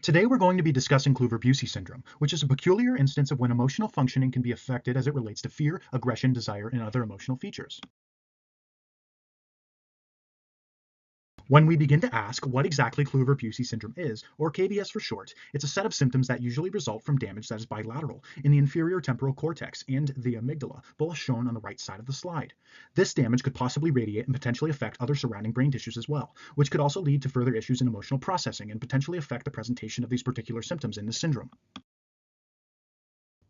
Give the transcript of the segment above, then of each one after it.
Today we're going to be discussing Klüver-Bucy syndrome, which is a peculiar instance of when emotional functioning can be affected as it relates to fear, aggression, desire, and other emotional features. When we begin to ask what exactly Klüver-Bucy syndrome is, or KBS for short, it's a set of symptoms that usually result from damage that is bilateral in the inferior temporal cortex and the amygdala, both shown on the right side of the slide. This damage could possibly radiate and potentially affect other surrounding brain tissues as well, which could also lead to further issues in emotional processing and potentially affect the presentation of these particular symptoms in the syndrome.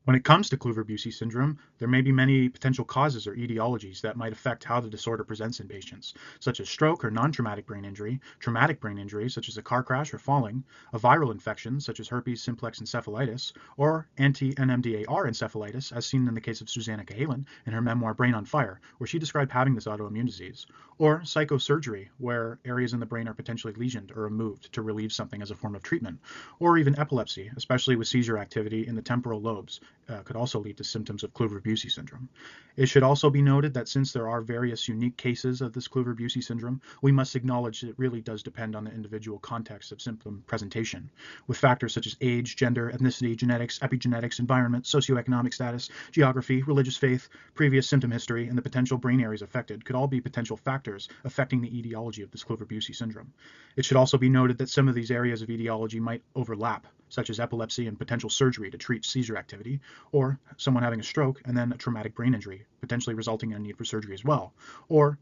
When it comes to Klüver-Bucy syndrome, there may be many potential causes or etiologies that might affect how the disorder presents in patients, such as stroke or non-traumatic brain injury, traumatic brain injury, such as a car crash or falling, a viral infection, such as herpes simplex encephalitis, or anti-NMDAR encephalitis, as seen in the case of Susanna Cahalan in her memoir Brain on Fire, where she described having this autoimmune disease, or psychosurgery, where areas in the brain are potentially lesioned or removed to relieve something as a form of treatment, or even epilepsy, especially with seizure activity in the temporal lobes, could also lead to symptoms of Klüver-Bucy syndrome. It should also be noted that since there are various unique cases of this Klüver-Bucy syndrome, we must acknowledge that it really does depend on the individual context of symptom presentation, with factors such as age, gender, ethnicity, genetics, epigenetics, environment, socioeconomic status, geography, religious faith, previous symptom history, and the potential brain areas affected could all be potential factors affecting the etiology of this Klüver-Bucy syndrome. It should also be noted that some of these areas of etiology might overlap, such as epilepsy and potential surgery to treat seizure activity, or someone having a stroke and then a traumatic brain injury, potentially resulting in a need for surgery as well, or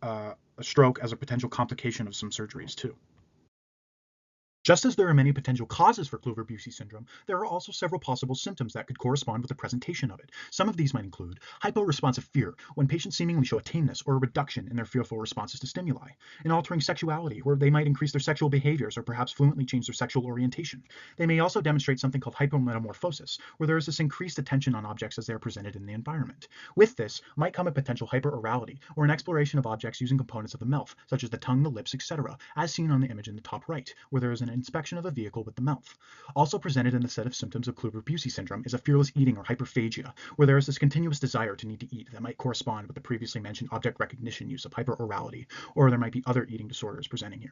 a stroke as a potential complication of some surgeries too. Just as there are many potential causes for Klüver-Bucy syndrome, there are also several possible symptoms that could correspond with the presentation of it. Some of these might include hyporesponsive fear, when patients seemingly show a tameness or a reduction in their fearful responses to stimuli, an altering sexuality, where they might increase their sexual behaviors or perhaps fluently change their sexual orientation. They may also demonstrate something called hypometamorphosis, where there is this increased attention on objects as they are presented in the environment. With this might come a potential hyperorality, or an exploration of objects using components of the mouth, such as the tongue, the lips, etc., as seen on the image in the top right, where there is an inspection of a vehicle with the mouth. Also presented in the set of symptoms of Klüver-Bucy syndrome is a fearless eating or hyperphagia, where there is this continuous desire to need to eat that might correspond with the previously mentioned object recognition use of hyperorality, or there might be other eating disorders presenting here.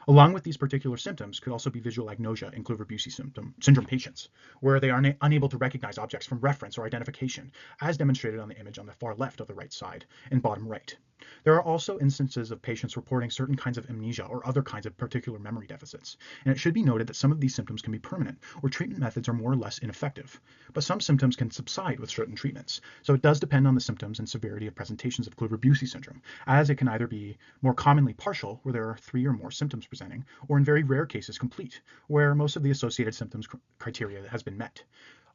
Along with these particular symptoms could also be visual agnosia in Klüver-Bucy syndrome patients, where they are unable to recognize objects from reference or identification, as demonstrated on the image on the far left of the right side and bottom right. There are also instances of patients reporting certain kinds of amnesia or other kinds of particular memory deficits, and it should be noted that some of these symptoms can be permanent, or treatment methods are more or less ineffective. But some symptoms can subside with certain treatments, so it does depend on the symptoms and severity of presentations of Klüver-Bucy syndrome, as it can either be more commonly partial, where there are 3 or more symptoms presenting, or in very rare cases complete, where most of the associated symptoms criteria has been met.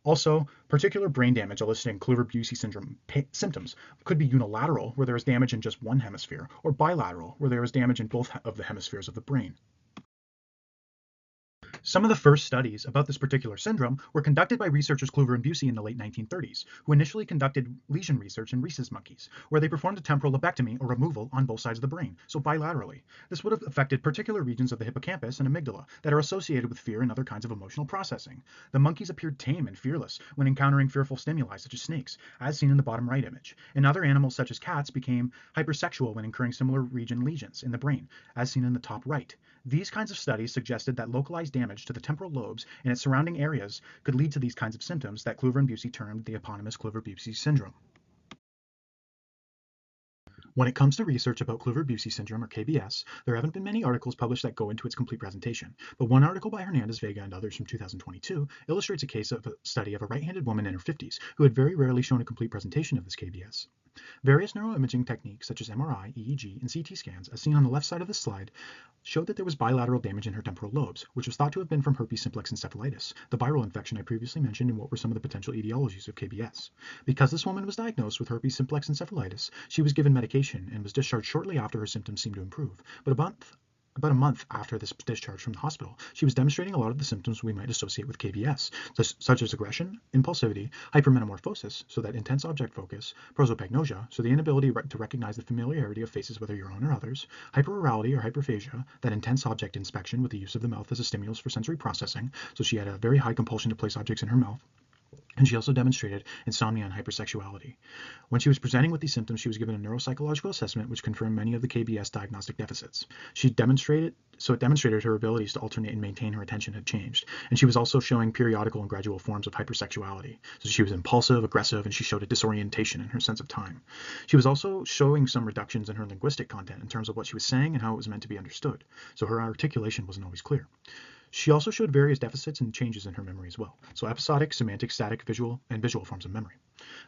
Also, particular brain damage eliciting Klüver-Bucy syndrome symptoms could be unilateral, where there is damage in just one hemisphere, or bilateral, where there is damage in both of the hemispheres of the brain. Some of the first studies about this particular syndrome were conducted by researchers Klüver and Bucy in the late 1930s, who initially conducted lesion research in rhesus monkeys, where they performed a temporal lobectomy or removal on both sides of the brain, so bilaterally. This would have affected particular regions of the hippocampus and amygdala that are associated with fear and other kinds of emotional processing. The monkeys appeared tame and fearless when encountering fearful stimuli such as snakes, as seen in the bottom right image, and other animals such as cats became hypersexual when incurring similar region lesions in the brain, as seen in the top right. These kinds of studies suggested that localized damage to the temporal lobes and its surrounding areas could lead to these kinds of symptoms that Klüver and Bucy termed the eponymous Klüver-Bucy syndrome. When it comes to research about Klüver-Bucy syndrome, or KBS, there haven't been many articles published that go into its complete presentation, but one article by Hernandez, Vega, and others from 2022 illustrates a case of a study of a right-handed woman in her 50s who had very rarely shown a complete presentation of this KBS. Various neuroimaging techniques such as MRI, EEG, and CT scans, as seen on the left side of the slide, showed that there was bilateral damage in her temporal lobes, which was thought to have been from herpes simplex encephalitis, the viral infection I previously mentioned and what were some of the potential etiologies of KBS. Because this woman was diagnosed with herpes simplex encephalitis, she was given medication and was discharged shortly after her symptoms seemed to improve. But about a month after this discharge from the hospital, she was demonstrating a lot of the symptoms we might associate with KBS, such as aggression, impulsivity, hypermetamorphosis, so that intense object focus, prosopagnosia, so the inability to recognize the familiarity of faces whether your own or others, hyperorality or hyperphagia, that intense object inspection with the use of the mouth as a stimulus for sensory processing, so she had a very high compulsion to place objects in her mouth, And she also demonstrated insomnia and hypersexuality. When she was presenting with these symptoms, she was given a neuropsychological assessment which confirmed many of the KBS diagnostic deficits. It demonstrated her abilities to alternate and maintain her attention had changed. And she was also showing periodical and gradual forms of hypersexuality. So she was impulsive, aggressive, and she showed a disorientation in her sense of time. She was also showing some reductions in her linguistic content in terms of what she was saying and how it was meant to be understood. So her articulation wasn't always clear. She also showed various deficits and changes in her memory as well. So episodic, semantic, static, visual, and visual forms of memory.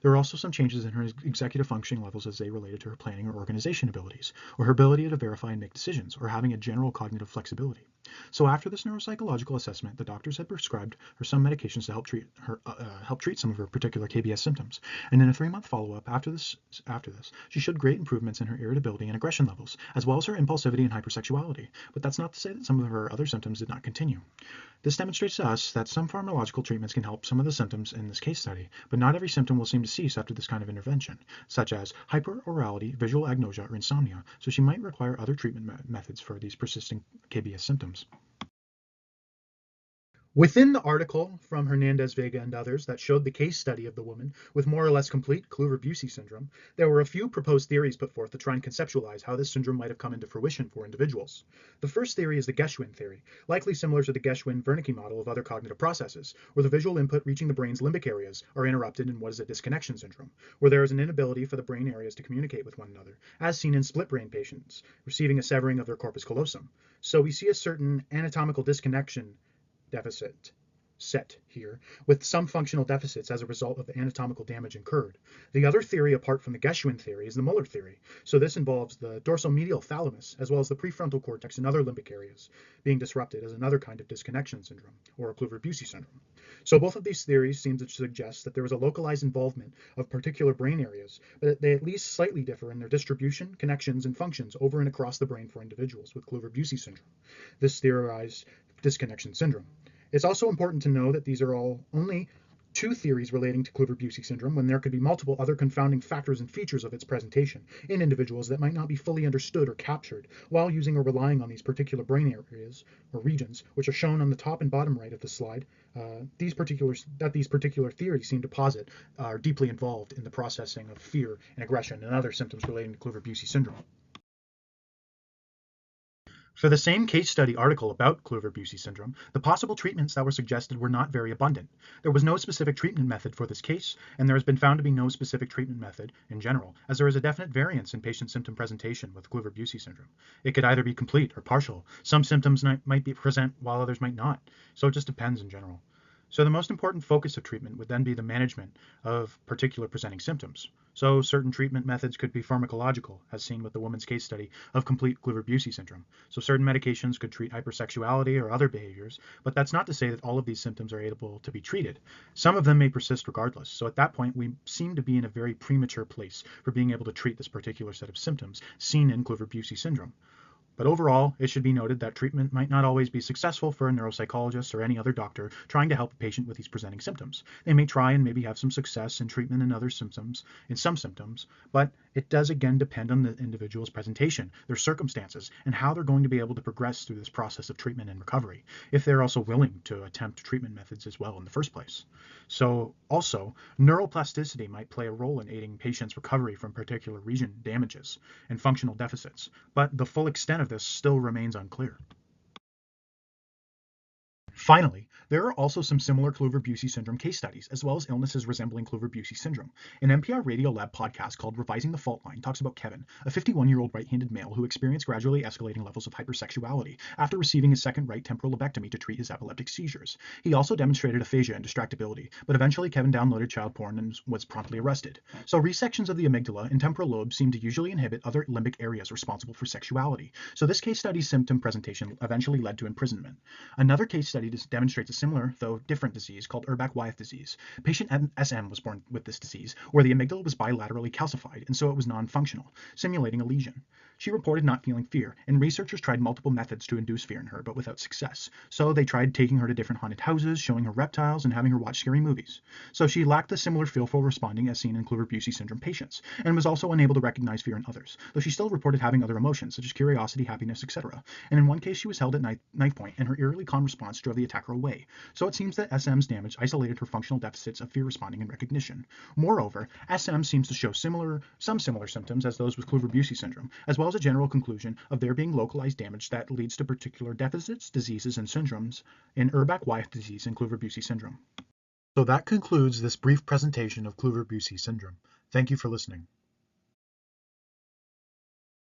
There were also some changes in her executive functioning levels as they related to her planning or organization abilities, or her ability to verify and make decisions, or having a general cognitive flexibility. So after this neuropsychological assessment, the doctors had prescribed her some medications to help treat some of her particular KBS symptoms. And in a 3-month follow-up after this, she showed great improvements in her irritability and aggression levels, as well as her impulsivity and hypersexuality. But that's not to say that some of her other symptoms did not continue. This demonstrates to us that some pharmacological treatments can help some of the symptoms in this case study, but not every symptom will seem to cease after this kind of intervention, such as hyperorality, visual agnosia, or insomnia, so she might require other treatment methods for these persisting KBS symptoms. Within the article from Hernandez, Vega, and others that showed the case study of the woman with more or less complete Klüver-Bucy syndrome, there were a few proposed theories put forth to try and conceptualize how this syndrome might have come into fruition for individuals. The first theory is the Geschwin theory, likely similar to the Geschwin-Wernicke model of other cognitive processes, where the visual input reaching the brain's limbic areas are interrupted in what is a disconnection syndrome, where there is an inability for the brain areas to communicate with one another, as seen in split brain patients receiving a severing of their corpus callosum. So we see a certain anatomical disconnection deficit set here, with some functional deficits as a result of the anatomical damage incurred. The other theory apart from the Geschwin theory is the Muller theory. So this involves the dorsomedial thalamus as well as the prefrontal cortex and other limbic areas being disrupted as another kind of disconnection syndrome, or a Klüver-Bucy syndrome. So both of these theories seem to suggest that there was a localized involvement of particular brain areas, but they at least slightly differ in their distribution, connections, and functions over and across the brain for individuals with Klüver-Bucy syndrome. This theorized disconnection syndrome. It's also important to know that these are all only two theories relating to Klüver-Bucy syndrome when there could be multiple other confounding factors and features of its presentation in individuals that might not be fully understood or captured while using or relying on these particular brain areas or regions, which are shown on the top and bottom right of the slide. These particular theories seem to posit are deeply involved in the processing of fear and aggression and other symptoms relating to Klüver-Bucy syndrome. For the same case study article about Klüver-Bucy syndrome, the possible treatments that were suggested were not very abundant. There was no specific treatment method for this case, and there has been found to be no specific treatment method in general, as there is a definite variance in patient symptom presentation with Klüver-Bucy syndrome. It could either be complete or partial. Some symptoms might be present while others might not, so it just depends in general. So the most important focus of treatment would then be the management of particular presenting symptoms. So certain treatment methods could be pharmacological, as seen with the woman's case study of complete Klüver-Bucy syndrome. So certain medications could treat hypersexuality or other behaviors, but that's not to say that all of these symptoms are able to be treated. Some of them may persist regardless. So at that point, we seem to be in a very premature place for being able to treat this particular set of symptoms seen in Klüver-Bucy syndrome. But overall, it should be noted that treatment might not always be successful for a neuropsychologist or any other doctor trying to help a patient with these presenting symptoms. They may try and maybe have some success in treatment in some symptoms, but it does again depend on the individual's presentation, their circumstances, and how they're going to be able to progress through this process of treatment and recovery, if they're also willing to attempt treatment methods as well in the first place. So also, neuroplasticity might play a role in aiding patients' recovery from particular region damages and functional deficits, but the full extent of this still remains unclear. Finally, there are also some similar Klüver-Bucy syndrome case studies, as well as illnesses resembling Klüver-Bucy syndrome. An NPR Radiolab podcast called Revising the Fault Line talks about Kevin, a 51-year-old right-handed male who experienced gradually escalating levels of hypersexuality after receiving his second right temporal lobectomy to treat his epileptic seizures. He also demonstrated aphasia and distractibility, but eventually Kevin downloaded child porn and was promptly arrested. So resections of the amygdala and temporal lobe seem to usually inhibit other limbic areas responsible for sexuality. So this case study's symptom presentation eventually led to imprisonment. Another case study demonstrates a similar, though different disease called Urbach-Wyeth disease. Patient SM was born with this disease, where the amygdala was bilaterally calcified, and so it was non-functional, simulating a lesion. She reported not feeling fear, and researchers tried multiple methods to induce fear in her, but without success. So they tried taking her to different haunted houses, showing her reptiles, and having her watch scary movies. So she lacked the similar fearful responding as seen in Klüver-Bucy syndrome patients, and was also unable to recognize fear in others, though she still reported having other emotions, such as curiosity, happiness, etc. And in one case, she was held at knife point, and her eerily calm response drove the attacker away. memory. So it seems that SM's damage isolated her functional deficits of fear responding and recognition. Moreover, SM seems to show some similar symptoms as those with Klüver-Bucy syndrome, as well as a general conclusion of there being localized damage that leads to particular deficits, diseases, and syndromes in Urbach-Wieth disease and Klüver-Bucy syndrome. So that concludes this brief presentation of Klüver-Bucy syndrome. Thank you for listening.